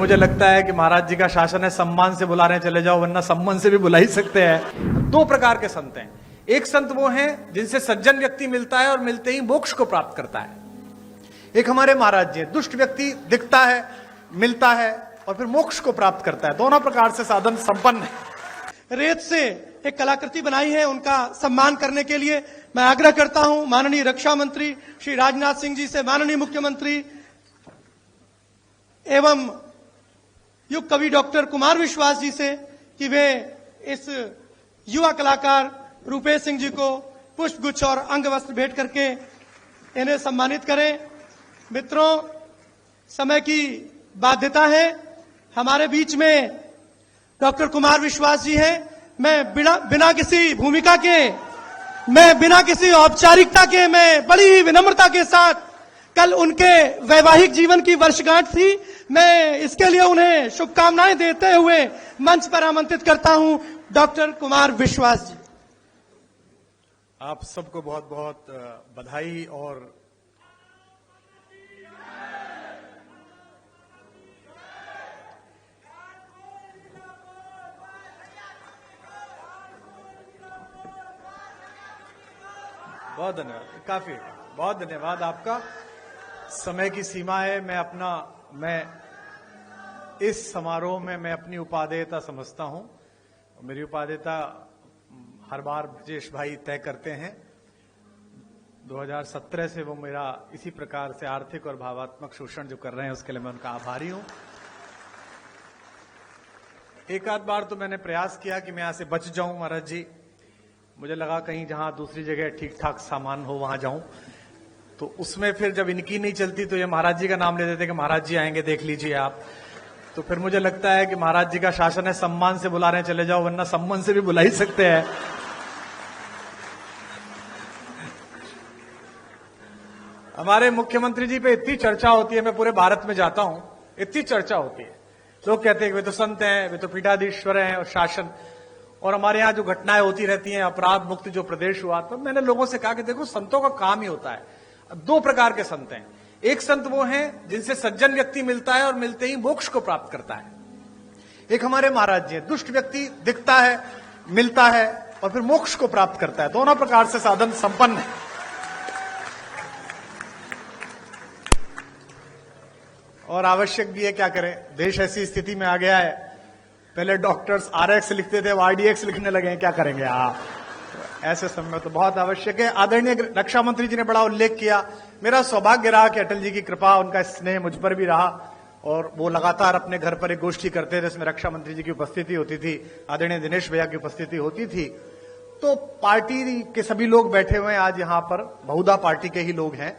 मुझे लगता है कि महाराज जी का शासन है, सम्मान से बुला रहे हैं चले जाओ, वरना सम्मान से भी बुला ही सकते हैं। दो प्रकार के संत हैं। एक संत वो हैं जिनसे सज्जन व्यक्ति मिलता है और मिलते ही मोक्ष को प्राप्त करता है। एक हमारे महाराज जी, दुष्ट व्यक्ति दिखता है, मिलता है और फिर मोक्ष को प्राप्त करता है। दोनों प्रकार से साधन संपन्न है। रेत से एक कलाकृति बनाई है, उनका सम्मान करने के लिए मैं आग्रह करता हूं माननीय रक्षा मंत्री श्री राजनाथ सिंह जी से, माननीय मुख्यमंत्री एवं युग कवि डॉक्टर कुमार विश्वास जी से कि वे इस युवा कलाकार रूपेश सिंह जी को पुष्प गुच्छ और अंग वस्त्र भेंट करके इन्हें सम्मानित करें। मित्रों, समय की बाध्यता है, हमारे बीच में डॉक्टर कुमार विश्वास जी हैं। मैं बिना किसी भूमिका के, मैं बिना किसी औपचारिकता के, मैं बड़ी ही विनम्रता के साथ, कल उनके वैवाहिक जीवन की वर्षगांठ थी, मैं इसके लिए उन्हें शुभकामनाएं देते हुए मंच पर आमंत्रित करता हूं डॉक्टर कुमार विश्वास जी। आप सबको बहुत बहुत बधाई और बहुत धन्यवाद, काफी बहुत धन्यवाद आपका। समय की सीमा है, मैं इस समारोह में मैं अपनी उपादेयता समझता हूं। मेरी उपादेयता हर बार ब्रजेश भाई तय करते हैं। 2017 से वो मेरा इसी प्रकार से आर्थिक और भावात्मक शोषण जो कर रहे हैं उसके लिए मैं उनका आभारी हूं। एक आध बार तो मैंने प्रयास किया कि मैं यहां से बच जाऊं महाराज जी, मुझे लगा कहीं जहां दूसरी जगह ठीक ठाक सामान हो वहां जाऊं, तो उसमें फिर जब इनकी नहीं चलती तो ये महाराज जी का नाम ले देते कि महाराज जी आएंगे देख लीजिए आप। तो फिर मुझे लगता है कि महाराज जी का शासन है, सम्मान से बुला रहे हैं चले जाओ, वरना सम्मान से भी बुला ही सकते हैं। हमारे मुख्यमंत्री जी पे इतनी चर्चा होती है, मैं पूरे भारत में जाता हूं, इतनी चर्चा होती है। लोग कहते हैं कि वे तो संत हैं, वे तो पीठाधीश्वर हैं और शासन, और हमारे यहां जो घटनाएं होती रहती हैं, अपराध मुक्त जो प्रदेश हुआ, तो मैंने लोगों से कहा कि देखो संतों का काम ही होता है। दो प्रकार के संत हैं। एक संत वो हैं जिनसे सज्जन व्यक्ति मिलता है और मिलते ही मोक्ष को प्राप्त करता है। एक हमारे महाराज जी, दुष्ट व्यक्ति दिखता है, मिलता है और फिर मोक्ष को प्राप्त करता है। दोनों प्रकार से साधन संपन्न है। और आवश्यक भी है, क्या करें, देश ऐसी स्थिति में आ गया है। पहले डॉक्टर्स RX लिखते थे, अब RDX लिखने लगे हैं, क्या करेंगे आप। ऐसे समय में तो बहुत आवश्यक है। आदरणीय रक्षा मंत्री जी ने बड़ा उल्लेख किया। मेरा सौभाग्य रहा कि अटल जी की कृपा, उनका स्नेह मुझ पर भी रहा और वो लगातार अपने घर पर एक गोष्ठी करते थे जिसमें रक्षा मंत्री जी की उपस्थिति होती थी, आदरणीय दिनेश भैया की उपस्थिति होती थी। तो पार्टी के सभी लोग बैठे हुए हैं आज यहाँ पर, बहुधा पार्टी के ही लोग हैं।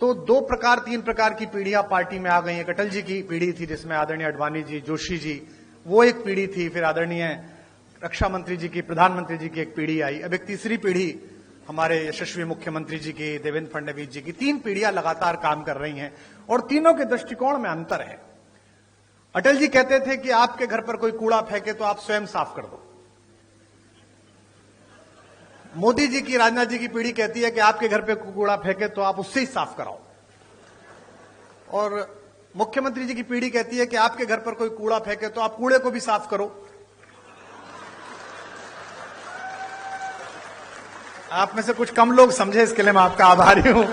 तो तीन प्रकार की पीढ़ियां पार्टी में आ गई। एक अटल जी की पीढ़ी थी जिसमें आदरणीय अडवाणी जी, जोशी जी, वो एक पीढ़ी थी। फिर आदरणीय रक्षा मंत्री जी की, प्रधानमंत्री जी की एक पीढ़ी आई। अब एक तीसरी पीढ़ी हमारे यशस्वी मुख्यमंत्री जी की, देवेंद्र फडणवीस जी की। तीन पीढ़ियां लगातार काम कर रही हैं और तीनों के दृष्टिकोण में अंतर है। अटल जी कहते थे कि आपके घर पर कोई कूड़ा फेंके तो आप स्वयं साफ कर दो। मोदी जी की, राजनाथ जी की पीढ़ी कहती है कि आपके घर पे कूड़ा फेंके तो आप उससे ही साफ कराओ। और मुख्यमंत्री जी की पीढ़ी कहती है कि आपके घर पर कोई कूड़ा फेंके तो आप कूड़े को भी साफ करो। आप में से कुछ कम लोग समझे, इसके लिए मैं आपका आभारी हूं।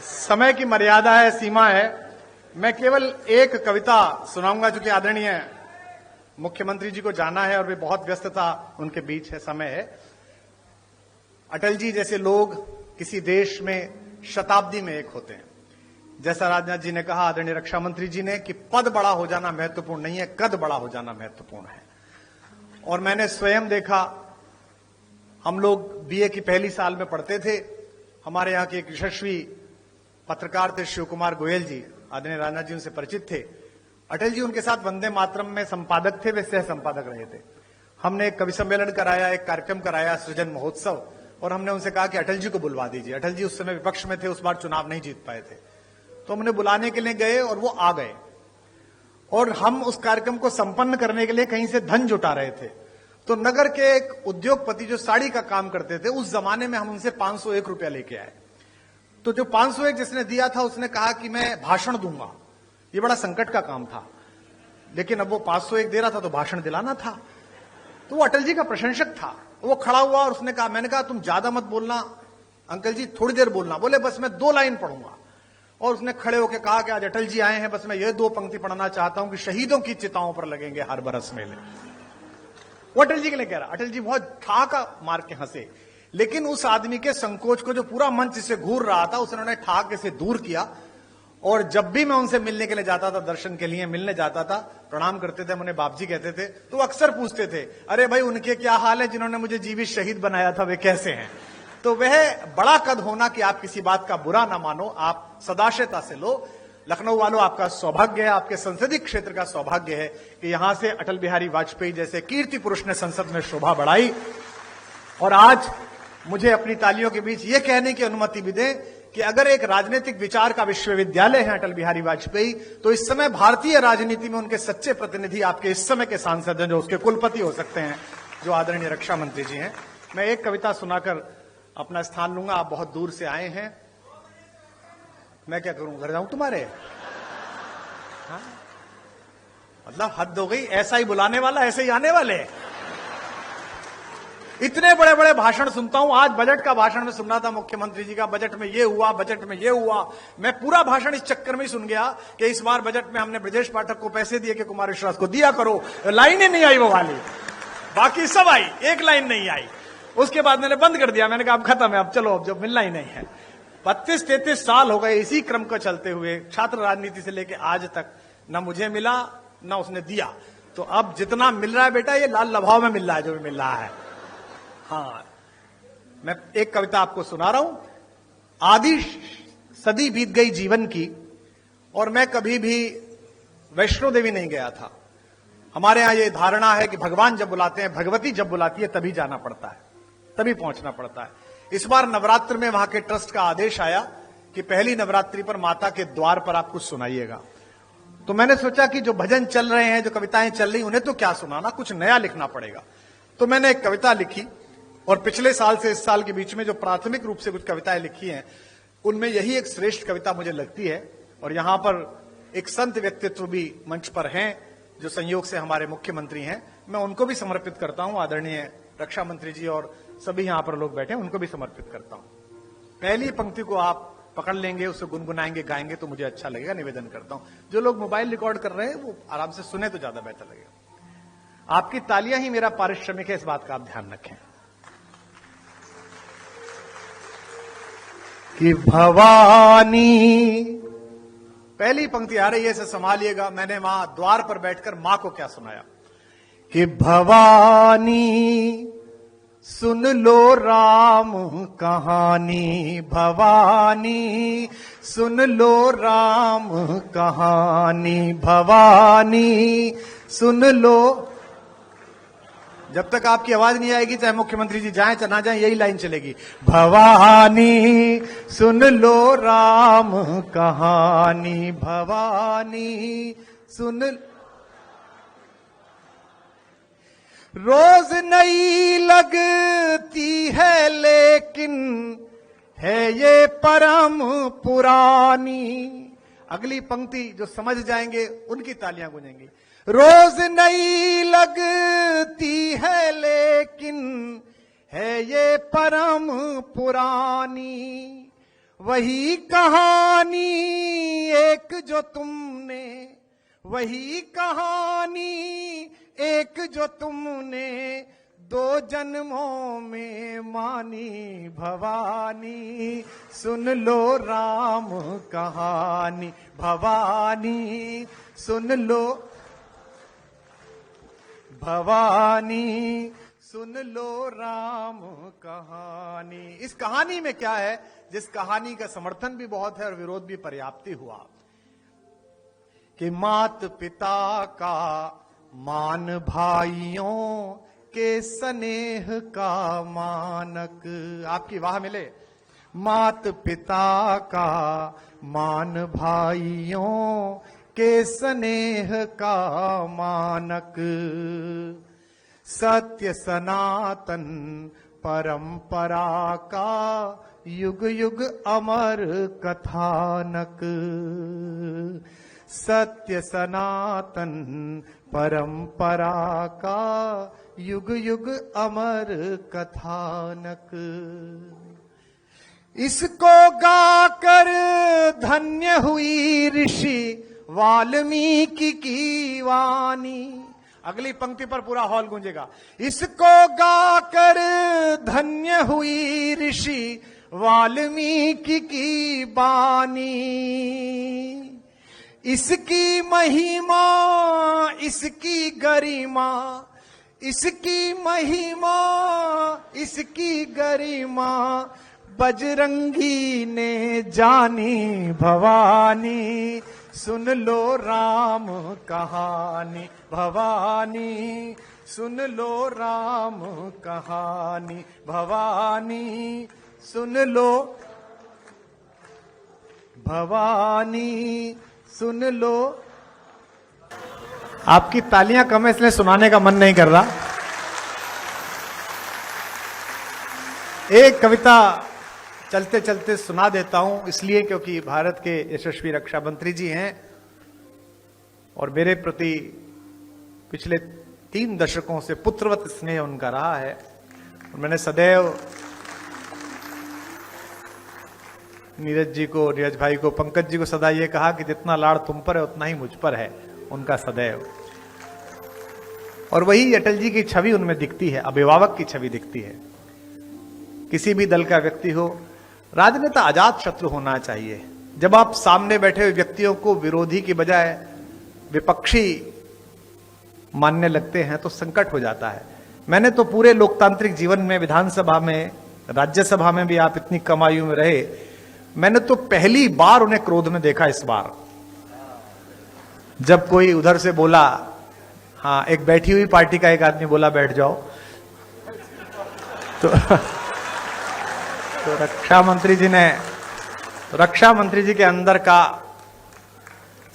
समय की मर्यादा है, सीमा है। मैं केवल एक कविता सुनाऊंगा क्योंकि आदरणीय मुख्यमंत्री जी को जाना है और वे बहुत व्यस्तता उनके बीच है, समय है। अटल जी जैसे लोग किसी देश में शताब्दी में एक होते हैं। जैसा राजनाथ जी ने कहा, आदरणीय रक्षा मंत्री जी ने, कि पद बड़ा हो जाना महत्वपूर्ण नहीं है, कद बड़ा हो जाना महत्वपूर्ण है। और मैंने स्वयं देखा, हम लोग BA की पहली साल में पढ़ते थे। हमारे यहाँ के एक यशस्वी पत्रकार थे शिव कुमार गोयल जी, आदरणीय राजनाथ जी उनसे परिचित थे। अटल जी उनके साथ वंदे मातरम में संपादक थे, वे सह संपादक रहे थे। हमने एक कवि सम्मेलन कराया, एक कार्यक्रम कराया, सृजन महोत्सव, और हमने उनसे कहा कि अटल जी को बुलवा दीजिए। अटल जी उस समय विपक्ष में थे, उस बार चुनाव नहीं जीत पाए थे, तो हमने बुलाने के लिए गए और वो आ गए। और हम उस कार्यक्रम को संपन्न करने के लिए कहीं से धन जुटा रहे थे। तो नगर के एक उद्योगपति जो साड़ी का काम करते थे, उस जमाने में हम उनसे 501 रुपया लेके आए। तो जो 501 जिसने दिया था उसने कहा कि मैं भाषण दूंगा। ये बड़ा संकट का काम था, लेकिन अब वो 501 दे रहा था तो भाषण दिलाना था। तो वो अटल जी का प्रशंसक था। वो खड़ा हुआ और उसने कहा, मैंने कहा तुम ज्यादा मत बोलना अंकल जी, थोड़ी देर बोलना। बोले बस मैं 2 लाइन पढ़ूंगा। और उसने खड़े होकर कहा कि आज अटल जी आए हैं, बस मैं ये 2 पंक्ति पढ़ना चाहता हूं कि शहीदों की चिताओं पर लगेंगे हर बरस मेले। वो अटल जी के लिए कह रहा। अटल जी बहुत ठाका मार के हंसे, लेकिन उस आदमी के संकोच को जो पूरा मंच से घूर रहा था उसने ठाक से दूर किया। और जब भी मैं उनसे मिलने के लिए जाता था, दर्शन के लिए मिलने जाता था, प्रणाम करते थे, उन्हें बाप जी कहते थे, तो वो अक्सर पूछते थे, अरे भाई उनके क्या हाल है जिन्होंने मुझे जीवित शहीद बनाया था, वे कैसे हैं? तो वह बड़ा कद होना कि आप किसी बात का बुरा ना मानो, आप सदाशयता से लो। लखनऊ वालों, आपका सौभाग्य है, आपके संसदीय क्षेत्र का सौभाग्य है कि यहां से अटल बिहारी वाजपेयी जैसे कीर्ति पुरुष ने संसद में शोभा बढ़ाई। और आज मुझे अपनी तालियों के बीच यह कहने की अनुमति भी दें कि अगर एक राजनीतिक विचार का विश्वविद्यालय है अटल बिहारी वाजपेयी, तो इस समय भारतीय राजनीति में उनके सच्चे प्रतिनिधि आपके इस समय के सांसद हैं, जो उसके कुलपति हो सकते हैं, जो आदरणीय रक्षा मंत्री जी हैं। मैं एक कविता सुनाकर अपना स्थान लूंगा। आप बहुत दूर से आए हैं, मैं क्या करूं, घर जाऊं तुम्हारे? हाँ? मतलब हद हो गई, ऐसा ही बुलाने वाला ऐसे ही आने वाले। इतने बड़े बड़े भाषण सुनता हूं। आज बजट का भाषण में सुन रहा था मुख्यमंत्री जी का, बजट में ये हुआ, बजट में ये हुआ। मैं पूरा भाषण इस चक्कर में ही सुन गया कि इस बार बजट में हमने ब्रजेश पाठक को पैसे दिए कि कुमार विश्वास को दिया करो। लाइन ही नहीं आई वो वाली, बाकी सब आई, एक लाइन नहीं आई। उसके बाद मैंने बंद कर दिया, मैंने कहा अब खत्म है, अब चलो, अब जो मिलना ही नहीं है। 32-33 साल हो गए इसी क्रम को चलते हुए, छात्र राजनीति से लेकर आज तक न मुझे मिला न उसने दिया। तो अब जितना मिल रहा है बेटा, ये लाल लभाव में मिल रहा है जो भी मिल रहा है। हाँ, मैं एक कविता आपको सुना रहा हूं। आधी सदी बीत गई जीवन की और मैं कभी भी वैष्णो देवी नहीं गया था। हमारे यहां ये धारणा है कि भगवान जब बुलाते हैं, भगवती जब बुलाती है तभी जाना पड़ता है, तभी पहुंचना पड़ता है। इस बार नवरात्र में वहां के ट्रस्ट का आदेश आया कि पहली नवरात्रि पर माता के द्वार पर आप कुछ सुनाइएगा। तो मैंने सोचा कि जो भजन चल रहे हैं, जो कविताएं चल रही, उन्हें तो क्या सुनाना, कुछ नया लिखना पड़ेगा। तो मैंने एक कविता लिखी और पिछले साल से इस साल के बीच में जो प्राथमिक रूप से कुछ कविताएं लिखी हैं, उनमें यही एक श्रेष्ठ कविता मुझे लगती है। और यहां पर एक संत व्यक्तित्व भी मंच पर हैं जो संयोग से हमारे मुख्यमंत्री हैं, मैं उनको भी समर्पित करता हूं। आदरणीय रक्षा मंत्री जी और सभी यहां पर लोग बैठे हैं, उनको भी समर्पित करता हूं। पहली पंक्ति को आप पकड़ लेंगे, उसे गुनगुनाएंगे, गाएंगे तो मुझे अच्छा लगेगा। निवेदन करता हूं जो लोग मोबाइल रिकॉर्ड कर रहे हैं वो आराम से सुने तो ज्यादा बेहतर लगेगा। आपकी तालियां ही मेरा पारिश्रमिक है, इस बात का आप ध्यान रखें। कि भवानी, पहली पंक्ति आ रही है, इसे संभालिएगा। मैंने वहां द्वार पर बैठकर मां को क्या सुनाया कि भवानी सुन लो राम कहानी, भवानी सुन लो राम कहानी, भवानी सुन लो। जब तक आपकी आवाज नहीं आएगी, चाहे मुख्यमंत्री जी जाएं चाहे ना जाएं, यही लाइन चलेगी। भवानी सुन लो राम कहानी, भवानी सुन। रोज नई लगती है लेकिन है ये परम पुरानी। अगली पंक्ति जो समझ जाएंगे उनकी तालियां गूंजेंगी। रोज नई लगती है लेकिन है ये परम पुरानी। वही कहानी एक जो तुमने, वही कहानी एक जो तुमने 2 जन्मों में मानी। भवानी सुन लो राम कहानी, भवानी सुन लो, भवानी सुन लो राम कहानी। इस कहानी में क्या है, जिस कहानी का समर्थन भी बहुत है और विरोध भी पर्याप्त ही हुआ, कि मात पिता का मान भाइयों के स्नेह का मानक। आपकी वाह मिले। मात पिता का मान भाइयों के स्नेह का मानक। सत्य सनातन परंपरा का युग युग अमर कथानक, सत्य सनातन परंपरा का युग युग अमर कथानक। इसको गाकर धन्य हुई ऋषि वाल्मीकि की वाणी। अगली पंक्ति पर पूरा हॉल गूंजेगा। इसको गाकर धन्य हुई ऋषि वाल्मीकि की बानी। इसकी महिमा, इसकी गरिमा, इसकी महिमा, इसकी गरिमा बजरंगी ने जानी भवानी। सुन लो राम कहानी भवानी, सुन लो राम कहानी भवानी, सुन लो भवानी, सुन लो। आपकी तालियां कम है इसलिए सुनाने का मन नहीं कर रहा। एक कविता चलते चलते सुना देता हूं, इसलिए क्योंकि भारत के यशस्वी रक्षा मंत्री जी हैं और मेरे प्रति पिछले 3 दशकों से पुत्रवत स्नेह उनका रहा है। और मैंने सदैव नीरज जी को, नीरज भाई को, पंकज जी को सदा ये कहा कि जितना लाड़ तुम पर है उतना ही मुझ पर है उनका सदैव। और वही अटल जी की छवि उनमें दिखती है, अभिभावक की छवि दिखती है। किसी भी दल का व्यक्ति हो, राजनेता अजात शत्रु होना चाहिए। जब आप सामने बैठे हुए व्यक्तियों को विरोधी की बजाय विपक्षी मानने लगते हैं तो संकट हो जाता है। मैंने तो पूरे लोकतांत्रिक जीवन में, विधानसभा में, राज्यसभा में भी आप इतनी कम आयु में रहे, मैंने तो पहली बार उन्हें क्रोध में देखा। इस बार जब कोई उधर से बोला, हाँ, एक बैठी हुई पार्टी का एक आदमी बोला बैठ जाओ, तो रक्षा मंत्री जी के अंदर का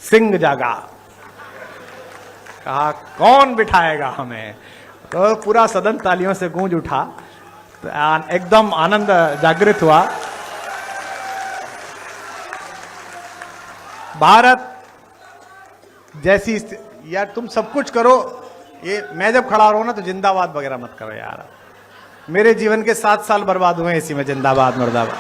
सिंह जागा, कहा कौन बिठाएगा हमें। तो पूरा सदन तालियों से गूंज उठा, तो एकदम आनंद जागृत हुआ। भारत जैसी, यार तुम सब कुछ करो, ये मैं जब खड़ा रहूं ना तो जिंदाबाद वगैरह मत करो यार। मेरे जीवन के 7 साल बर्बाद हुए इसी में, जिंदाबाद मुर्दाबाद।